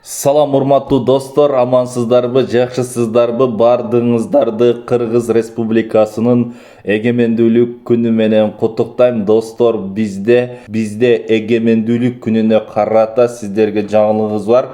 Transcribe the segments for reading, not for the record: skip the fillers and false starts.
Салам урматтуу достор, амансыздарбы, жакшысыздарбы? Бардыгыңыздарды Кыргыз Республикасынын эгемендүүлүк күнү менен куттуктайм. Достор, бизде эгемендүүлүк күнүнө карата сиздерге жаңылыгыбыз бар.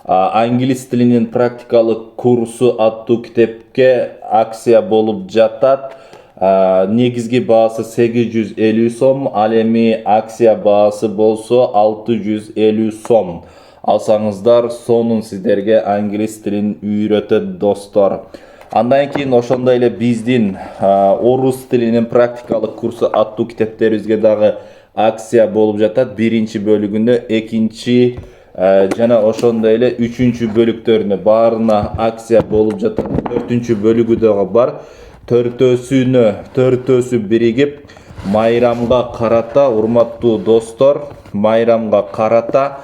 Англис тилинин практикалык курсу аттуу китепке акция болуп жатат. Негизги баасы 850 сом, ал эми акция баасы болсо 650 сом. Алсаңыздар, сонун сиздерге англис тилин үйрөтөт достор. Андан кийин ошондой эле биздин орус тилинин практикалык курсу аттуу китептерибизге дагы акция болуп жатат. Биринчи бөлүгүндө, экинчи жана ошондой эле үчүнчү бөлүктөрүнө баарына акция болуп жатат. Төртүнчү бөлүгү дагы бар. Төртөөсү биригип майрамга карата, урматтуу достор, майрамга карата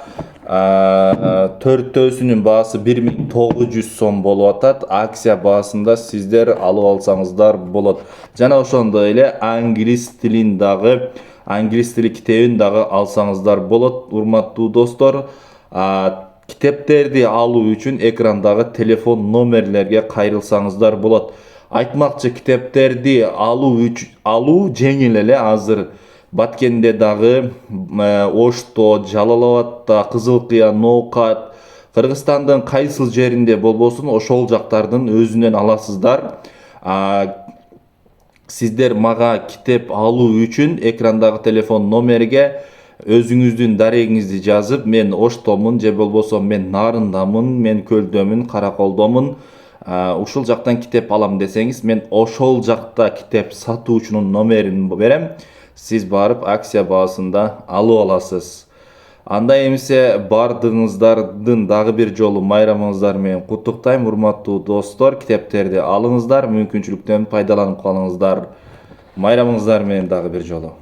төртөөсүнүн баасы 1900 сом болуп атат. Акция баасында сиздер алып алсаңыздар болот. Жана ошондой эле англис тили китебин дагы алсаңыздар болот. Урматтуу достор, китептерди алуу үчүн экрандагы телефон номерлерге кайрылсаңыздар болот. Айтмакчы, китептерди алуу жеңил эле. Азыр Баткенде дагы, Ошто, Жалал Абадта, Кызыл Кыя, Ноокат, Кыргызстандын кайсыл жеринде болбосун ошол жактардын өзүнөн аласыздар. Сиздер мага китеп алуу үчүн экрандагы телефон номерге өзүңүздүн дарегиңизди жазып, мен Оштомун же болбосо мен Нарындамын, мен Көлдөмүн, Караколдомун, ушул жактан китеп алам десеңиз, мен ошол жакта китеп сатуучунун номерин берем. Сиз барып акция баасында алып аласыз. Анда эмесе бардыгыңыздардын дагы бир жолу майрамыңыздар менен куттуктайм, урматтуу достор. Китептерди алыңыздар, мүмкүнчүлүктөн пайдаланып калыңыздар. Майрамыңыздар менен дагы бир жолу.